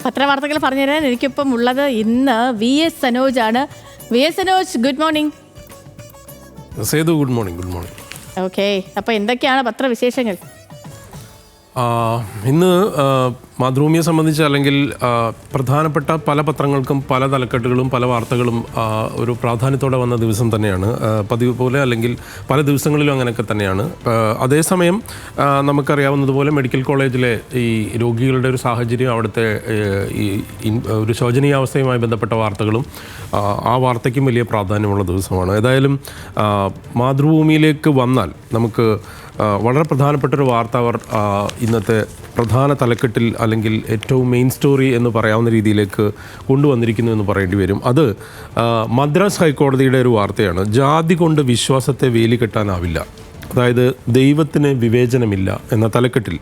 പത്രവാർത്തകൾ പറഞ്ഞുതരാൻ എനിക്കിപ്പം ഉള്ളത് ഇന്ന് VS സനോജ് ആണ്. VS Sanoj, good morning. Sethu, good morning. Good morning. Okay, അപ്പോൾ എന്തൊക്കെയാണ് പത്രവിശേഷങ്ങൾ? ഇന്ന് മാതൃഭൂമിയെ സംബന്ധിച്ച് അല്ലെങ്കിൽ പ്രധാനപ്പെട്ട പല പത്രങ്ങൾക്കും പല തലക്കെട്ടുകളും പല വാർത്തകളും ഒരു പ്രാധാന്യത്തോടെ വന്ന ദിവസം തന്നെയാണ്. പതിവ് പോലെ അല്ലെങ്കിൽ പല ദിവസങ്ങളിലും അങ്ങനെയൊക്കെ തന്നെയാണ്. അതേസമയം നമുക്കറിയാവുന്നതുപോലെ മെഡിക്കൽ കോളേജിലെ ഈ രോഗികളുടെ ഒരു സാഹചര്യം, അവിടുത്തെ ഈ ഒരു ശോചനീയാവസ്ഥയുമായി ബന്ധപ്പെട്ട വാർത്തകളും ആ വാർത്തയ്ക്കും വലിയ പ്രാധാന്യമുള്ള ദിവസമാണ്. ഏതായാലും മാതൃഭൂമിയിലേക്ക് വന്നാൽ നമുക്ക് വളരെ പ്രധാനപ്പെട്ടൊരു വാർത്ത അവർ ഇന്നത്തെ പ്രധാന തലക്കെട്ടിൽ അല്ലെങ്കിൽ ഏറ്റവും മെയിൻ സ്റ്റോറി എന്ന് പറയാവുന്ന രീതിയിലേക്ക് കൊണ്ടുവന്നിരിക്കുന്നു എന്ന് പറയേണ്ടി വരും. അത് മദ്രാസ് ഹൈക്കോടതിയുടെ ഒരു വാർത്തയാണ്. ജാതി കൊണ്ട് വിശ്വാസത്തെ വേലി കെട്ടാനാവില്ല, അതായത് ദൈവത്തിന് വിവേചനമില്ല എന്ന തലക്കെട്ടിൽ.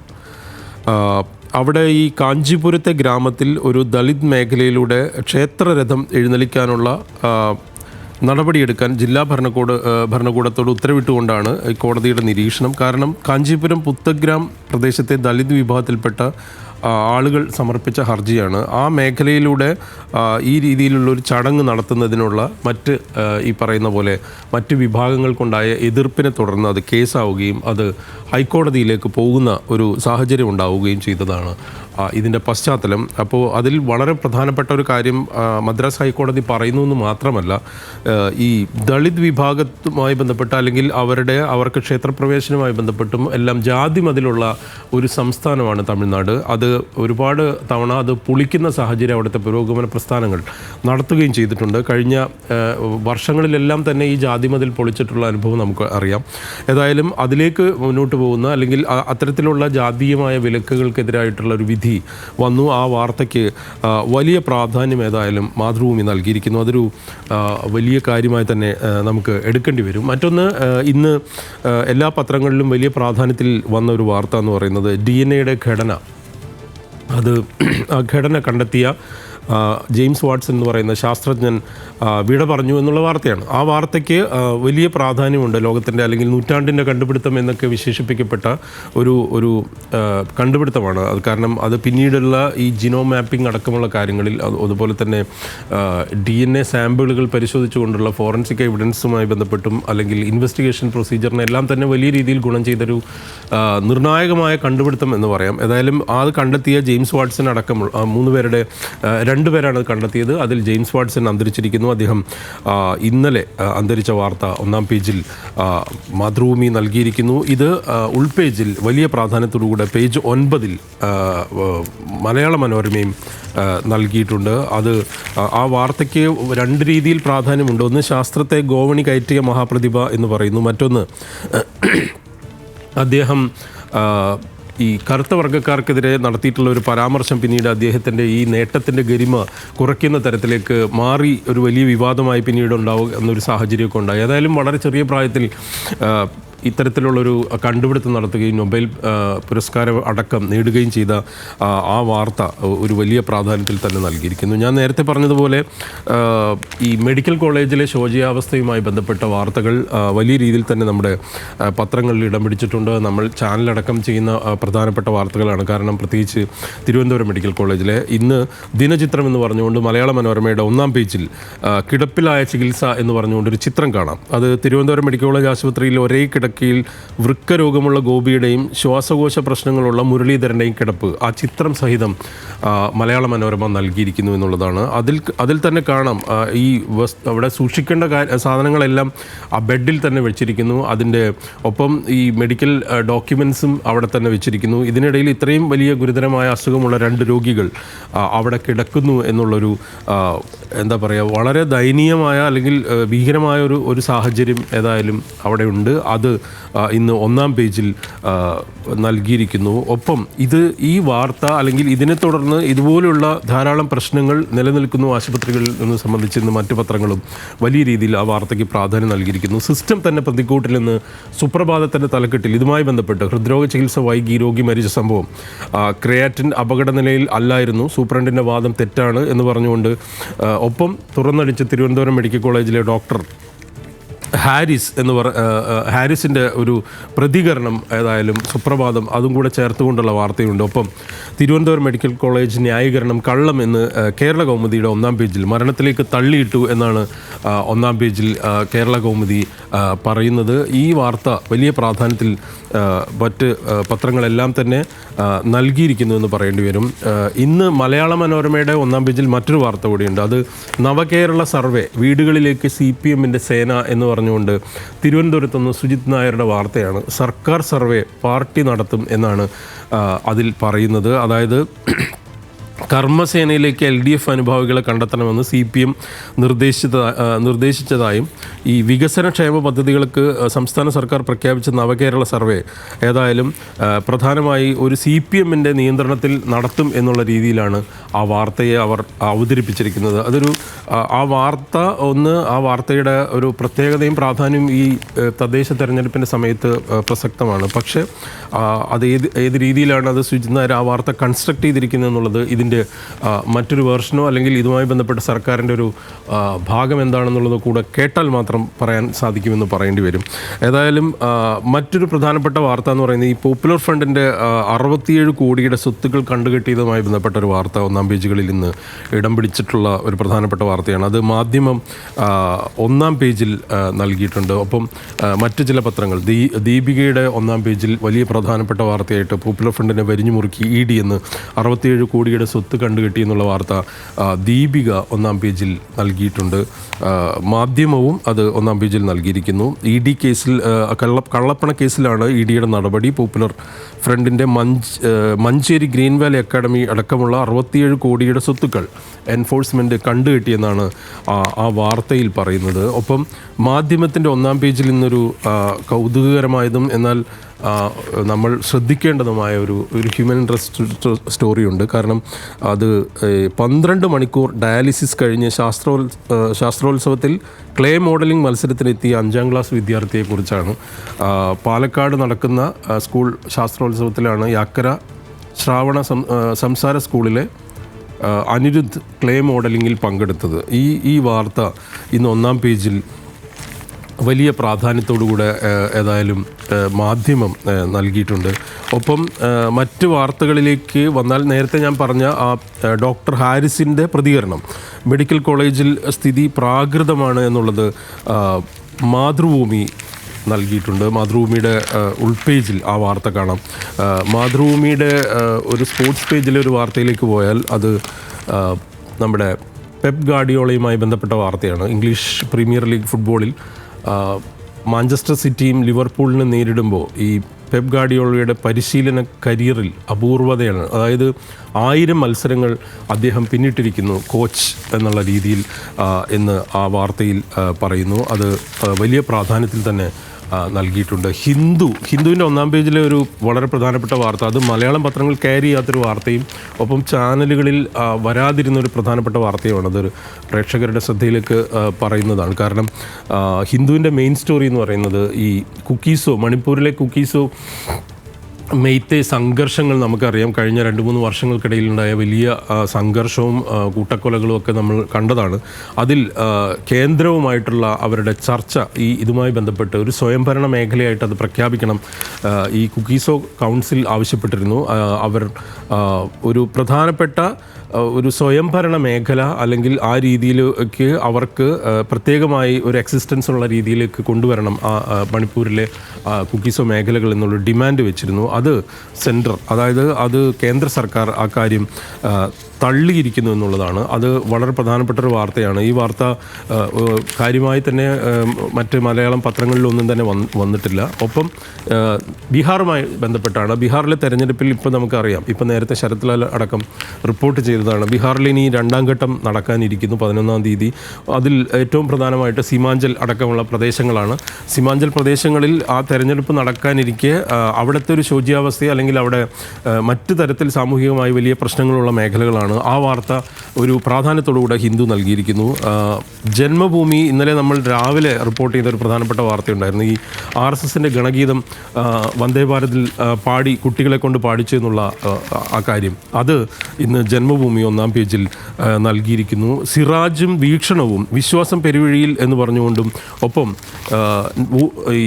അവിടെ ഈ കാഞ്ചീപുരത്തെ ഗ്രാമത്തിൽ ഒരു ദളിത് മേഖലയിലൂടെ ക്ഷേത്രരഥം എഴുന്നള്ളിക്കാനുള്ള നടപടിയെടുക്കാൻ ജില്ലാ ഭരണകൂടത്തോട് ഉത്തരവിട്ടുകൊണ്ടാണ് കോടതിയുടെ നിരീക്ഷണം. കാരണം കാഞ്ചീപുരം പുത്തഗ്രാം പ്രദേശത്തെ ദളിത് വിഭാഗത്തിൽപ്പെട്ട ആളുകൾ സമർപ്പിച്ച ഹർജിയാണ്. ആ മേഖലയിലൂടെ ഈ രീതിയിലുള്ളൊരു ചടങ്ങ് നടത്തുന്നതിനുള്ള ഈ പറയുന്ന പോലെ മറ്റ് വിഭാഗങ്ങൾക്കുണ്ടായ എതിർപ്പിനെ തുടർന്ന് അത് കേസാവുകയും അത് ഹൈക്കോടതിയിലേക്ക് പോകുന്ന ഒരു സാഹചര്യം ഉണ്ടാവുകയും ചെയ്തതാണ് ഇതിൻ്റെ പശ്ചാത്തലം. അപ്പോൾ അതിൽ വളരെ പ്രധാനപ്പെട്ട ഒരു കാര്യം മദ്രാസ് ഹൈക്കോടതി പറയുന്നു എന്ന് മാത്രമല്ല, ഈ ദളിത് വിഭാഗത്തുമായി ബന്ധപ്പെട്ട അല്ലെങ്കിൽ അവർക്ക് ക്ഷേത്രപ്രവേശനവുമായി ബന്ധപ്പെട്ടും എല്ലാം ജാതി മതിലുള്ള ഒരു സംസ്ഥാനമാണ് തമിഴ്നാട്. അത് ഒരുപാട് തവണ അത് പൊളിക്കുന്ന സാഹചര്യം അവിടുത്തെ പുരോഗമന പ്രസ്ഥാനങ്ങൾ നടത്തുകയും ചെയ്തിട്ടുണ്ട്. കഴിഞ്ഞ വർഷങ്ങളിലെല്ലാം തന്നെ ഈ ജാതി മതിൽ പൊളിച്ചിട്ടുള്ള അനുഭവം നമുക്ക് അറിയാം. ഏതായാലും അതിലേക്ക് മുന്നോട്ട് പോകുന്ന അല്ലെങ്കിൽ അത്തരത്തിലുള്ള ജാതീയമായ വിലക്കുകൾക്കെതിരായിട്ടുള്ള ഒരു വിധി വന്നു. ആ വാർത്തയ്ക്ക് വലിയ പ്രാധാന്യം ഏതായാലും മാതൃഭൂമി നൽകിയിരിക്കുന്നു. അതൊരു വലിയ കാര്യമായി തന്നെ നമുക്ക് എടുക്കേണ്ടി വരും. മറ്റൊന്ന്, ഇന്ന് എല്ലാ പത്രങ്ങളിലും വലിയ പ്രാധാന്യത്തിൽ വന്ന ഒരു വാർത്ത എന്ന് പറയുന്നത് DNA ഘടന. ആ ഘടന കണ്ടെത്തിയ ജെയിംസ് വാട്സൺ എന്ന് പറയുന്ന ശാസ്ത്രജ്ഞൻ വിട പറഞ്ഞു എന്നുള്ള വാർത്തയാണ്. ആ വാർത്തയ്ക്ക് വലിയ പ്രാധാന്യമുണ്ട്. ലോകത്തിൻ്റെ അല്ലെങ്കിൽ നൂറ്റാണ്ടിൻ്റെ കണ്ടുപിടുത്തം എന്നൊക്കെ വിശേഷിപ്പിക്കപ്പെട്ട ഒരു കണ്ടുപിടുത്തമാണ് അത്. കാരണം അത് പിന്നീടുള്ള ഈ ജിനോം മാപ്പിംഗ് അടക്കമുള്ള കാര്യങ്ങളിൽ, അതുപോലെ തന്നെ DNA സാമ്പിളുകൾ പരിശോധിച്ചുകൊണ്ടുള്ള ഫോറൻസിക് എവിഡൻസുമായി ബന്ധപ്പെട്ടും അല്ലെങ്കിൽ ഇൻവെസ്റ്റിഗേഷൻ പ്രൊസീജിയറിനെല്ലാം തന്നെ വലിയ രീതിയിൽ ഗുണം ചെയ്തൊരു നിർണായകമായ കണ്ടുപിടുത്തം എന്ന് പറയാം. ഏതായാലും അത് കണ്ടെത്തിയ ജെയിംസ് വാട്സൺ അടക്കം 2 പേരാണ് കണ്ടെത്തിയത്. അതിൽ ജെയിംസ് വാട്സൺ അന്തരിച്ചിരിക്കുന്നു. അദ്ദേഹം ഇന്നലെ അന്തരിച്ച വാർത്ത 1-ാം പേജിൽ മാതൃഭൂമി നൽകിയിരിക്കുന്നു. ഇത് ഉൾപേജിൽ വലിയ പ്രാധാന്യത്തോടുകൂടെ പേജ് 9 മലയാള മനോരമയും നൽകിയിട്ടുണ്ട്. അത് ആ വാർത്തയ്ക്ക് 2 രീതിയിൽ പ്രാധാന്യമുണ്ട്. ഒന്ന്, ശാസ്ത്രത്തെ ഗോവണി കയറ്റിയ മഹാപ്രതിഭ എന്ന് പറയുന്നു. മറ്റൊന്ന്, അദ്ദേഹം ഈ കറുത്ത വർഗ്ഗക്കാർക്കെതിരെ നടത്തിയിട്ടുള്ള ഒരു പരാമർശം പിന്നീട് അദ്ദേഹത്തിൻ്റെ ഈ നേട്ടത്തിൻ്റെ ഗരിമ കുറയ്ക്കുന്ന തരത്തിലേക്ക് മാറി ഒരു വലിയ വിവാദമായി പിന്നീട് ഉണ്ടാവുക എന്നൊരു സാഹചര്യമൊക്കെ ഉണ്ടായി. ഏതായാലും വളരെ ചെറിയ പ്രായത്തിൽ ഇത്തരത്തിലുള്ളൊരു കണ്ടുപിടുത്തം നടത്തുകയും നൊബേൽ പുരസ്കാരം അടക്കം നേടുകയും ചെയ്ത ആ വാർത്ത ഒരു വലിയ പ്രാധാന്യത്തിൽ തന്നെ നൽകിയിരിക്കുന്നു. ഞാൻ നേരത്തെ പറഞ്ഞതുപോലെ ഈ മെഡിക്കൽ കോളേജിലെ ശോചനീയാവസ്ഥയുമായി ബന്ധപ്പെട്ട വാർത്തകൾ വലിയ രീതിയിൽ തന്നെ നമ്മുടെ പത്രങ്ങളിൽ ഇടം പിടിച്ചിട്ടുണ്ട്. നമ്മൾ ചാനലടക്കം ചെയ്യുന്ന പ്രധാനപ്പെട്ട വാർത്തകളാണ്. കാരണം പ്രത്യേകിച്ച് തിരുവനന്തപുരം മെഡിക്കൽ കോളേജിലെ ഇന്ന് ദിനചിത്രം എന്ന് പറഞ്ഞുകൊണ്ട് മലയാള മനോരമയുടെ 1-ാം പേജിൽ കിടപ്പിലായ ചികിത്സ എന്ന് പറഞ്ഞുകൊണ്ടൊരു ചിത്രം കാണാം. അത് തിരുവനന്തപുരം മെഡിക്കൽ കോളേജ് ആശുപത്രിയിൽ ഒരേ കിടക്കയിൽ വൃക്ക രോഗമുള്ള ഗോപിയുടെയും ശ്വാസകോശ പ്രശ്നങ്ങളുള്ള മുരളീധരൻ്റെയും കിടപ്പ് ആ ചിത്രം സഹിതം മലയാള മനോരമ നൽകിയിരിക്കുന്നു എന്നുള്ളതാണ്. അതിൽ തന്നെ കാണാം ഈ അവിടെ സൂക്ഷിക്കേണ്ട സാധനങ്ങളെല്ലാം ആ ബെഡിൽ തന്നെ വെച്ചിരിക്കുന്നു. അതിൻ്റെ ഒപ്പം ഈ മെഡിക്കൽ ഡോക്യുമെൻസും അവിടെ തന്നെ വെച്ചിരിക്കുന്നു. ഇതിനിടയിൽ ഇത്രയും വലിയ ഗുരുതരമായ അസുഖമുള്ള 2 രോഗികൾ അവിടെ കിടക്കുന്നു എന്നുള്ളൊരു എന്താ പറയുക, വളരെ ദയനീയമായ അല്ലെങ്കിൽ ഭീകരമായ ഒരു സാഹചര്യം ഏതായാലും അവിടെ ഉണ്ട്. അത് ഇന്ന് 1-ാം പേജിൽ നൽകിയിരിക്കുന്നു. ഒപ്പം ഈ വാർത്ത അല്ലെങ്കിൽ ഇതിനെ തുടർന്ന് ഇതുപോലുള്ള ധാരാളം പ്രശ്നങ്ങൾ നിലനിൽക്കുന്നു ആശുപത്രികളിൽ നിന്ന് സംബന്ധിച്ച് ഇന്ന് മറ്റു പത്രങ്ങളും വലിയ രീതിയിൽ ആ വാർത്തയ്ക്ക് പ്രാധാന്യം നൽകിയിരിക്കുന്നു. സിസ്റ്റം തന്നെ പ്രതിക്കൂട്ടിലെന്ന് സുപ്രഭാതത്തിൻ്റെ തലക്കെട്ടിൽ ഇതുമായി ബന്ധപ്പെട്ട് ഹൃദ്രോഗ ചികിത്സ വൈകി രോഗി മരിച്ച സംഭവം, ക്രിയാറ്റിൻ അപകടനിലയിൽ അല്ലായിരുന്നു, സൂപ്രണ്ടിൻ്റെ വാദം തെറ്റാണ് എന്ന് പറഞ്ഞുകൊണ്ട് ഒപ്പം തുറന്നടിച്ച് തിരുവനന്തപുരം മെഡിക്കൽ കോളേജിലെ ഡോക്ടർ ഹാരിസ് എന്ന് ഹാരിസിൻ്റെ ഒരു പ്രതികരണം ഏതായാലും സുപ്രഭാതം അതും കൂടെ ചേർത്തുകൊണ്ടുള്ള വാർത്തയുണ്ട്. ഒപ്പം തിരുവനന്തപുരം മെഡിക്കൽ കോളേജ് ന്യായീകരണം കള്ളം എന്ന് കേരള കൗമുദിയുടെ ഒന്നാം പേജിൽ മരണത്തിലേക്ക് തള്ളിയിട്ടു എന്നാണ് ഒന്നാം പേജിൽ കേരള കൗമുദി പറയുന്നത്. ഈ വാർത്ത വലിയ പ്രാധാന്യത്തിൽ മറ്റ് പത്രങ്ങളെല്ലാം തന്നെ നൽകിയിരിക്കുന്നു എന്ന് പറയേണ്ടി വരും. ഇന്ന് മലയാള മനോരമയുടെ ഒന്നാം പേജിൽ മറ്റൊരു വാർത്ത കൂടിയുണ്ട്. അത് നവകേരള സർവേ, വീടുകളിലേക്ക് CPM-ന്റെ സേന എന്ന് പറഞ്ഞുകൊണ്ട് തിരുവനന്തപുരത്തുനിന്ന് സുജിത് നായരുടെ വാർത്തയാണ്. സർക്കാർ സർവേ പാർട്ടി നടത്തും എന്നാണ് അതിൽ പറയുന്നത്. അതായത് കർമ്മസേനയിലേക്ക് LDF അനുഭാവികളെ കണ്ടെത്തണമെന്ന് CPM നിർദ്ദേശിച്ചതായും ഈ വികസനക്ഷേമ പദ്ധതികൾക്ക് സംസ്ഥാന സർക്കാർ പ്രഖ്യാപിച്ച നവകേരള സർവേ ഏതായാലും പ്രധാനമായി ഒരു CPM-ന്റെ നിയന്ത്രണത്തിൽ നടത്തും എന്നുള്ള രീതിയിലാണ് ആ വാർത്തയെ അവർ അവതരിപ്പിച്ചിരിക്കുന്നത്. അതൊരു ആ വാർത്തയുടെ ഒരു പ്രത്യേകതയും പ്രാധാന്യവും ഈ തദ്ദേശ തെരഞ്ഞെടുപ്പിൻ്റെ സമയത്ത് പ്രസക്തമാണ്. പക്ഷേ അത് ഏത് രീതിയിലാണ് അത് സുജിത് നായർ ആ വാർത്ത കൺസ്ട്രക്ട് ചെയ്തിരിക്കുന്നത് എന്നുള്ളത് ഇതിൻ്റെ മറ്റൊരു വേർഷനോ അല്ലെങ്കിൽ ഇതുമായി ബന്ധപ്പെട്ട സർക്കാരിൻ്റെ ഒരു ഭാഗം എന്താണെന്നുള്ളത് കൂടെ കേട്ടാൽ മാത്രം പറയാൻ സാധിക്കുമെന്ന് പറയേണ്ടി വരും. ഏതായാലും മറ്റൊരു പ്രധാനപ്പെട്ട വാർത്ത എന്ന് പറയുന്നത് ഈ പോപ്പുലർ ഫ്രണ്ടിൻ്റെ 67 കോടിയുടെ സ്വത്തുക്കൾ കണ്ടുകെട്ടിയതുമായി ബന്ധപ്പെട്ട ഒരു വാർത്ത ഒന്നാം പേജുകളിൽ ഇന്ന് ഇടം പിടിച്ചിട്ടുള്ള ഒരു പ്രധാനപ്പെട്ട വാർത്തയാണ്. അത് മാധ്യമം ഒന്നാം പേജിൽ നൽകിയിട്ടുണ്ട്. ഒപ്പം മറ്റു ചില പത്രങ്ങൾ ദീപികയുടെ ഒന്നാം പേജിൽ വലിയ പ്രധാനപ്പെട്ട വാർത്തയായിട്ട് പോപ്പുലർ ഫ്രണ്ടിനെ വരിഞ്ഞു മുറുക്കി ED എന്ന് 67 കോടിയുടെ സ്വത്ത് കണ്ടുകെട്ടി എന്നുള്ള വാർത്ത ദീപിക ഒന്നാം പേജിൽ നൽകിയിട്ടുണ്ട്. മാധ്യമവും അത് ഒന്നാം പേജിൽ നൽകിയിരിക്കുന്നു. ED കേസിൽ കള്ളപ്പണ കേസിലാണ് EDയുടെ നടപടി. പോപ്പുലർ ഫ്രണ്ടിൻ്റെ മഞ്ചേരി ഗ്രീൻ വാലി അക്കാഡമി അടക്കമുള്ള 67 കോടിയുടെ സ്വത്തുക്കൾ എൻഫോഴ്സ്മെൻറ്റ് കണ്ടുകെട്ടിയെന്നാണ് ആ വാർത്തയിൽ പറയുന്നത്. ഒപ്പം മാധ്യമത്തിൻ്റെ ഒന്നാം പേജിൽ ഇന്നൊരു കൗതുകകരമായതും എന്നാൽ നമ്മൾ ശ്രദ്ധിക്കേണ്ടതുമായ ഒരു ഹ്യൂമൻ ഇൻട്രസ്റ്റ് സ്റ്റോറിയുണ്ട്. കാരണം അത് 12 മണിക്കൂർ ഡയാലിസിസ് കഴിഞ്ഞ് ശാസ്ത്രോത്സവത്തിൽ ക്ലേ മോഡലിംഗ് മത്സരത്തിനെത്തിയ 5ാം ക്ലാസ് വിദ്യാർത്ഥിയെക്കുറിച്ചാണ്. പാലക്കാട് നടക്കുന്ന സ്കൂൾ ശാസ്ത്രോത്സവത്തിലാണ് യാക്കര ശ്രാവണ സംസാര സ്കൂളിലെ അനിരുദ്ധ് ക്ലേ മോഡലിങ്ങിൽ പങ്കെടുത്തത്. ഈ വാർത്ത ഇന്ന് ഒന്നാം പേജിൽ വലിയ പ്രാധാന്യത്തോടുകൂടെ ഏതായാലും മാധ്യമം നൽകിയിട്ടുണ്ട്. ഒപ്പം മറ്റ് വാർത്തകളിലേക്ക് വന്നാൽ നേരത്തെ ഞാൻ പറഞ്ഞ ആ ഡോക്ടർ ഹാരിസിൻ്റെ പ്രതികരണം, മെഡിക്കൽ കോളേജിൽ സ്ഥിതി പ്രാകൃതമാണ് എന്നുള്ളത് മാതൃഭൂമി നൽകിയിട്ടുണ്ട്. മാതൃഭൂമിയുടെ ഉൾപേജിൽ ആ വാർത്ത കാണാം. മാതൃഭൂമിയുടെ ഒരു സ്പോർട്സ് പേജിലെ ഒരു വാർത്തയിലേക്ക് പോയാൽ അത് നമ്മുടെ പെപ് ഗാർഡിയോളയുമായി ബന്ധപ്പെട്ട വാർത്തയാണ്. ഇംഗ്ലീഷ് പ്രീമിയർ ലീഗ് ഫുട്ബോളിൽ മാഞ്ചസ്റ്റർ സിറ്റിയും ലിവർപൂളിനെ നേരിടുമ്പോൾ ഈ പെപ് ഗാർഡിയോളയുടെ പരിശീലന കരിയറിൽ അപൂർവതയാണ്. അതായത് 1000 മത്സരങ്ങൾ അദ്ദേഹം പിന്നിട്ടിരിക്കുന്നു കോച്ച് എന്നുള്ള രീതിയിൽ എന്ന് ആ വാർത്തയിൽ പറയുന്നു. അത് വലിയ പ്രാധാന്യത്തിൽ തന്നെ നൽകിയിട്ടുണ്ട്. ഹിന്ദുവിൻ്റെ ഒന്നാം പേജിലെ ഒരു വളരെ പ്രധാനപ്പെട്ട വാർത്ത, അത് മലയാളം പത്രങ്ങൾ ക്യാരി ചെയ്യാത്തൊരു വാർത്തയും ഒപ്പം ചാനലുകളിൽ വരാതിരുന്ന ഒരു പ്രധാനപ്പെട്ട വാർത്തയുമാണ്. അതൊരു പ്രേക്ഷകരുടെ ശ്രദ്ധയിലേക്ക് പറയുന്നതാണ്. കാരണം ഹിന്ദുവിൻ്റെ മെയിൻ സ്റ്റോറി എന്ന് പറയുന്നത് ഈ കുക്കീസോ, മണിപ്പൂരിലെ കുക്കീസോ മെയ്ത്തെ സംഘർഷങ്ങൾ നമുക്കറിയാം. കഴിഞ്ഞ 2-3 വർഷങ്ങൾക്കിടയിലുണ്ടായ വലിയ സംഘർഷവും കൂട്ടക്കൊലകളും ഒക്കെ നമ്മൾ കണ്ടതാണ്. അതിൽ കേന്ദ്രവുമായിട്ടുള്ള അവരുടെ ചർച്ച ഇതുമായി ബന്ധപ്പെട്ട് ഒരു സ്വയംഭരണ മേഖലയായിട്ട് അത് പ്രഖ്യാപിക്കണം ഈ കുക്കീസോ കൗൺസിൽ ആവശ്യപ്പെട്ടിരുന്നു. അവർ ഒരു പ്രധാനപ്പെട്ട ഒരു സ്വയംഭരണ മേഖല അല്ലെങ്കിൽ ആ രീതിയിലേക്ക് അവർക്ക് പ്രത്യേകമായി ഒരു എക്സിസ്റ്റൻസ് ഉള്ള രീതിയിലേക്ക് കൊണ്ടുവരണം മണിപ്പൂരിലെ കുക്കീസോ മേഖലകൾ എന്നുള്ള ഡിമാൻഡ് വെച്ചിരുന്നു. അത് അതായത് കേന്ദ്ര സർക്കാർ ആ കാര്യം തള്ളിയിരിക്കുന്നു എന്നുള്ളതാണ്. അത് വളരെ പ്രധാനപ്പെട്ട ഒരു വാർത്തയാണ്. ഈ വാർത്ത കാര്യമായി തന്നെ മറ്റ് മലയാളം പത്രങ്ങളിലൊന്നും തന്നെ വന്നിട്ടില്ല. ഒപ്പം ബീഹാറുമായി ബന്ധപ്പെട്ടാണ്. ബീഹാറിലെ തെരഞ്ഞെടുപ്പിൽ ഇപ്പോൾ നമുക്കറിയാം, ഇപ്പോൾ നേരത്തെ ശരത് ലാൽ അടക്കം റിപ്പോർട്ട് ചെയ്തതാണ്, ബീഹാറിൽ ഇനി 2ാം ഘട്ടം നടക്കാനിരിക്കുന്നു 11-ാം തീയതി. അതിൽ ഏറ്റവും പ്രധാനമായിട്ട് സീമാഞ്ചൽ അടക്കമുള്ള പ്രദേശങ്ങളാണ്. സീമാഞ്ചൽ പ്രദേശങ്ങളിൽ ആ തെരഞ്ഞെടുപ്പ് നടക്കാനിരിക്കെ അവിടുത്തെ ഒരു ശോച്യാവസ്ഥ അല്ലെങ്കിൽ അവിടെ മറ്റു തരത്തിൽ സാമൂഹികമായി വലിയ പ്രശ്നങ്ങളുള്ള മേഖലകളാണ് വാർത്തകളാണ്. ആ വാർത്ത ഒരു പ്രാധാന്യത്തോടുകൂടെ ഹിന്ദു നൽകിയിരിക്കുന്നു. ജന്മഭൂമി ഇന്നലെ നമ്മൾ രാവിലെ റിപ്പോർട്ട് ചെയ്ത ഒരു പ്രധാനപ്പെട്ട വാർത്തയുണ്ടായിരുന്നു. ഈ RSSൻ്റെ ഗണഗീതം വന്ദേ ഭാരതിൽ പാടി കുട്ടികളെ കൊണ്ട് പാടിച്ചു എന്നുള്ള ആ കാര്യം അത് ഇന്ന് ജന്മഭൂമി 1-ാം പേജിൽ നൽകിയിരിക്കുന്നു. സിറാജും വീക്ഷണവും വിശ്വാസം പെരുവഴിയിൽ എന്ന് പറഞ്ഞുകൊണ്ടും ഒപ്പം ഈ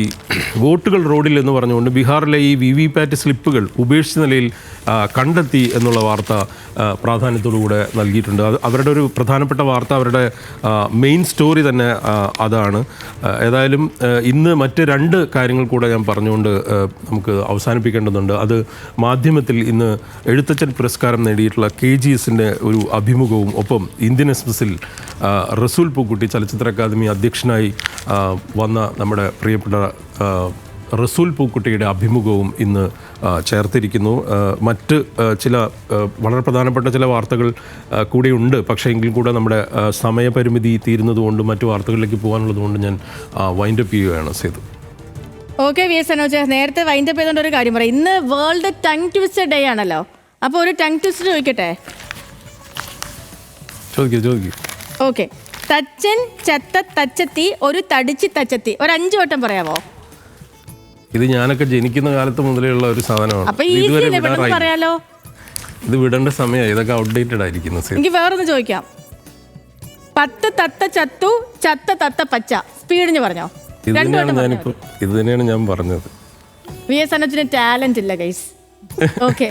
വോട്ടുകൾ റോഡിൽ എന്ന് പറഞ്ഞുകൊണ്ട് ബീഹാറിലെ ഈ VVPAT സ്ലിപ്പുകൾ ഉപേക്ഷിച്ച നിലയിൽ കണ്ടെത്തി എന്നുള്ള വാർത്ത പ്രാധാന്യത്തോടുകൂടെ നൽകിയിട്ടുണ്ട്. അത് അവരുടെ ഒരു പ്രധാനപ്പെട്ട വാർത്ത, അവരുടെ മെയിൻ സ്റ്റോറി തന്നെ അതാണ്. ഏതായാലും ഇന്ന് മറ്റ് 2 കാര്യങ്ങൾ കൂടെ ഞാൻ പറഞ്ഞുകൊണ്ട് നമുക്ക് അവസാനിപ്പിക്കേണ്ടതുണ്ട്. അത് മാധ്യമത്തിൽ ഇന്ന് എഴുത്തച്ഛൻ പുരസ്കാരം നേടിയിട്ടുള്ള KGSൻ്റെ ഒരു അഭിമുഖവും ഒപ്പം ഇന്ത്യൻ എക്സ്പ്രസിൽ റസൂൽ പൂക്കുട്ടി ചലച്ചിത്ര അക്കാദമി അധ്യക്ഷനായി വന്ന നമ്മുടെ പ്രിയപ്പെട്ട റസൂൽ പൂക്കുട്ടിയുടെ അഭിമുഖവും ഇന്ന് ചേർത്തിരിക്കുന്നു. മറ്റ് ചില വളരെ പ്രധാനപ്പെട്ട ചില വാർത്തകൾ കൂടെയുണ്ട്. പക്ഷേ എങ്കിൽ കൂടെ നമ്മുടെ സമയപരിമിതി തീരുന്നതുകൊണ്ടും മറ്റു വാർത്തകളിലേക്ക് പോകാനുള്ളതുകൊണ്ട് ഞാൻ വൈൻഡപ്പ് ചെയ്യുകയാണ് സേതു. ഓക്കെ VS സനോജ്, നേരത്തെ വൈൻഡപ്പ് ചെയ്തുകൊണ്ട് ഒരു കാര്യം പറയാം. ഇന്ന് വേൾഡ് ടങ് ട്വിസ്റ്റർ ഡേ ആണല്ലോ. അപ്പോൾ ഒരു ടങ് ട്വിസ്റ്റർ ചോദിക്കട്ടെ? ചോദിക്കൂ. ഓക്കെ. തച്ചൻ ചത്ത തച്ചത്തി ഒരു തടിച്ച് തച്ചത്തി. ഒരു 5 വട്ടം പറയാമോ? ഇത് ഞാനൊക്കെ ജനിക്കുന്ന കാലത്ത് മുതലുള്ള ഒരു സാധനമാണ്. അപ്പൊ പറയാലോ. ഇത് വിടേണ്ട സമയമായി. ഇതൊക്കെ ഔട്ട്ഡേറ്റഡ് ആയിരിക്കുന്നു. എനിക്ക് വേറൊന്ന് ചോദിക്കാം. 10 തത്ത ചത്തു ചത്ത തത്ത പച്ച. സ്പീഡിന് പറഞ്ഞോ. ഇത് തന്നെയാണ് ഞാൻ പറഞ്ഞത്. VS സനോജിന് ടാലന്റ് ഇല്ല ഗൈസ്. ഓക്കെ.